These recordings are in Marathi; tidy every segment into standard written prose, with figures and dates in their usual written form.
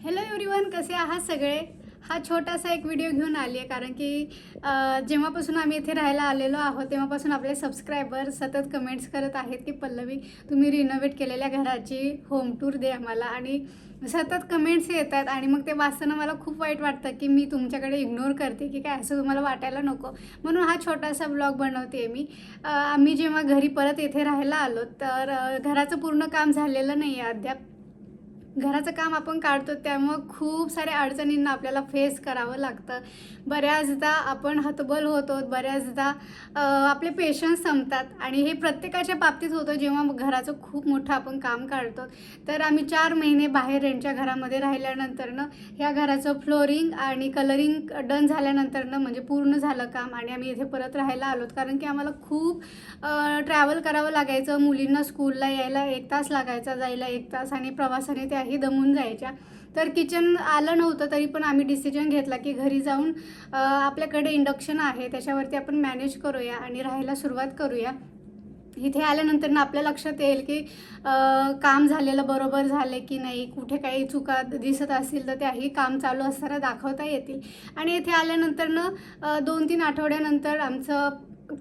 हॅलो एव्हरीवन, कसे आहात सगळे. हा छोटासा एक व्हिडिओ घेऊन आली आहे कारण की जेव्हापासून आम्ही इथे राहायला आलेलो आहोत तेव्हापासून आपले सबस्क्रायबर सतत कमेंट्स करत आहेत की पल्लवी तुम्ही रिनोव्हेट केलेल्या घराची होम टूर दे आम्हाला. आणि सतत कमेंट्स येतात आणि मग ते वाचताना मला खूप वाईट वाटतं की मी तुमच्याकडे इग्नोर करते की काय, असं तुम्हाला वाटायला नको म्हणून हा छोटासा ब्लॉग बनवते मी. आम्ही जेव्हा घरी परत इथे राहायला आलो तर घराचं पूर्ण काम झालेलं नाही आहे अद्याप. घराचं काम आपण काढतो त्यामुळं खूप साऱ्या अडचणींना आपल्याला फेस करावं लागतं. बऱ्याचदा आपण हतबल होतो, बऱ्याचदा आपले पेशन्स संपतात आणि हे प्रत्येकाच्या बाबतीत होतं जेव्हा घराचं खूप मोठं आपण काम काढतो. तर आम्ही 4 महिने बाहेर रेंटच्या घरामध्ये राहिल्यानंतरनं ह्या घराचं फ्लोरिंग आणि कलरिंग डन झाल्यानंतरनं म्हणजे पूर्ण झालं काम आणि आम्ही इथे परत राहायला आलोत. कारण की आम्हाला खूप ट्रॅव्हल करावं लागायचं. मुलींना स्कूलला यायला 1 तास लागायचा, जायला 1 तास आणि प्रवासाने त्याही दमून जायच्या. तर किचन आलं नव्हतं तरी पण आम्ही डिसिजन घेतला की घरी जाऊन आपल्याकडे इंडक्शन आहे त्याच्यावरती आपण मॅनेज करूया आणि राहायला सुरुवात करूया. इथे आल्यानंतर ना आपल्या लक्षात येईल की काम झालेलं बरोबर झाले की नाही, कुठे काही चुका दिसत असतील तर त्याही काम चालू असताना दाखवता येतील. आणि इथे आल्यानंतर ना 2-3 आठवड्यानंतर आमचं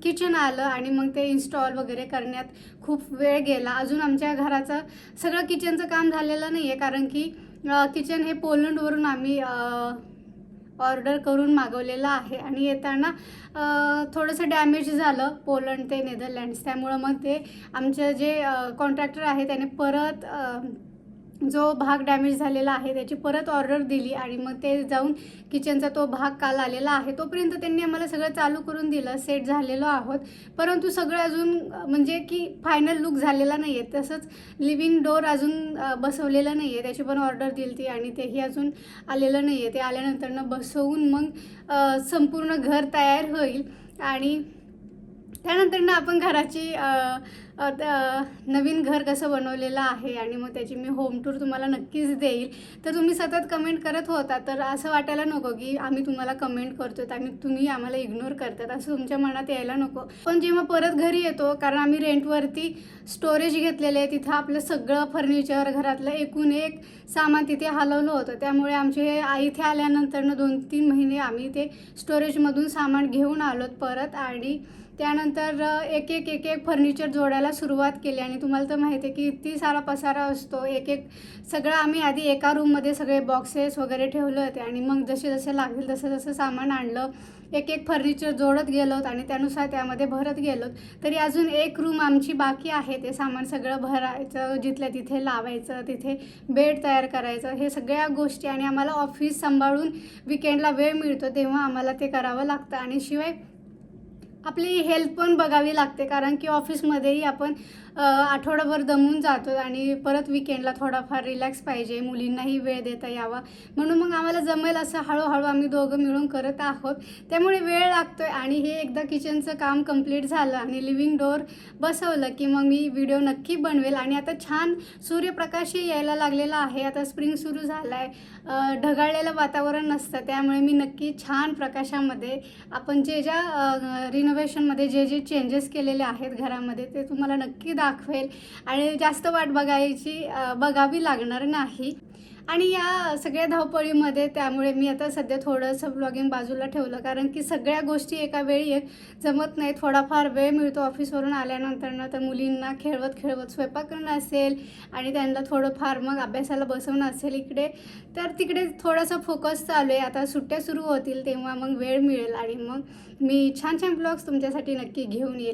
किचन आलं आणि मग ते इन्स्टॉल वगैरे करण्यात खूप वेळ गेला. अजून आमच्या घराचं सगळं किचनचं काम झालेलं नाही आहे कारण की किचन हे पोलंडवरून आम्ही ऑर्डर करून मागवलेलं आहे आणि येताना थोडंसं डॅमेज झालं पोलंड ते नेदरलँड्स. त्यामुळं मग ते आमचं जे कॉन्ट्रॅक्टर आहे त्याने परत जो भाग डॅमेज झालेला आहे त्याची परत ऑर्डर दिली आणि मग ते जाऊन किचनचा तो भाग काल आलेला आहे. तोपर्यंत त्यांनी आम्हाला सगळं चालू करून दिलं, सेट झालेलो आहोत. परंतु सगळं अजून म्हणजे की फायनल लुक झालेला नाही आहे. तसंच लिव्हिंग डोअर अजून बसवलेलं नाही आहे, त्याची पण ऑर्डर दिली ती आणि तेही अजून आलेलं नाही आहे. ते आल्यानंतरनं बसवून मग संपूर्ण घर तयार होईल आणि त्यानंतर आपण घराची नवीन घर कसं बनवलेलं आहे आणि मग त्याची मी होम टूर तुम्हाला नक्कीच देईल. तर तुम्ही सतत कमेंट करत होता तर असं वाटायला नको की आम्ही तुम्हाला कमेंट करतो आणि तुम्ही आम्हाला इग्नोर करतात, असं तुमच्या मनात यायला नको. पण जेव्हा परत घरी येतो, कारण आम्ही रेंटवरती स्टोरेज घेतलेलं आहे, तिथं आपलं सगळं फर्निचर घरातलं एकूण एक सामान तिथे हलवलं होतं. त्यामुळे आमचे इथे आल्यानंतरनं 2-3 महिने आम्ही ते स्टोरेजमधून सामान घेऊन आलोत परत आणि त्यानंतर एक एक फर्निचर जोडायला सुरुवात केली. आणि तुम्हाला तर माहिती आहे की किती सारा पसारा असतो. एक सगळं आम्ही आधी एका रूममध्ये सगळे बॉक्सेस वगैरे ठेवले होते आणि मग जसे लागेल तसं सामान आणलं, एक फर्निचर जोडत गेलोत आणि त्यानुसार त्यामध्ये भरत गेलोत. तरी अजून एक रूम आमची बाकी आहे, ते सामान सगळं भरायचं, जिथल्या तिथे लावायचं, तिथे बेड तयार करायचं, हे सगळ्या गोष्टी. आणि आम्हाला ऑफिस सांभाळून विकेंडला वेळ मिळतो तेव्हा आम्हाला ते करावं लागतं आणि शिवाय आपली हेल्थ पण बघावी लागते कारण की ऑफिसमध्येही आपण आठवडाभर दमून जातो आणि परत विकेंडला थोडाफार रिलॅक्स पाहिजे, मुलींनाही वेळ देता यावा. म्हणून मग आम्हाला जमेल असं हळूहळू आम्ही दोघं मिळून करत आहोत. त्यामुळे वेळ लागतो आहे आणि हे एकदा किचनचं काम कंप्लीट झालं आणि लिव्हिंग डोअर बसवलं की मग मी व्हिडिओ नक्की बनवेल. आणि आता छान सूर्यप्रकाशही यायला लागलेला आहे, आता स्प्रिंग सुरू झाला आहे, ढगाळलेलं वातावरण नसतं, त्यामुळे मी नक्की छान प्रकाशामध्ये आपण ज्या रिनोव्हेशनमध्ये जे चेंजेस केलेले आहेत घरामध्ये ते तुम्हाला नक्की दाखवेल आणि जास्त वाट बघावी लागणार नाही. आणि या सगळ्या धावपळीमध्ये त्यामुळे मी आता सध्या थोडंसं ब्लॉगिंग बाजूला ठेवलं कारण की सगळ्या गोष्टी एका वेळी जमत नाही. थोडाफार वेळ मिळतो ऑफिसवरून आल्यानंतर, तर मुलींना खेळवत स्वयंपाक करणं असेल आणि त्यांना थोडंफार मग अभ्यासाला बसवणं असेल इकडे, तर तिकडे थोडंसं फोकस चालू आहे. आता सुट्ट्या सुरू होतील तेव्हा मग वेळ मिळेल आणि मग मी छान छान ब्लॉग्स तुमच्यासाठी नक्की घेऊन येईल.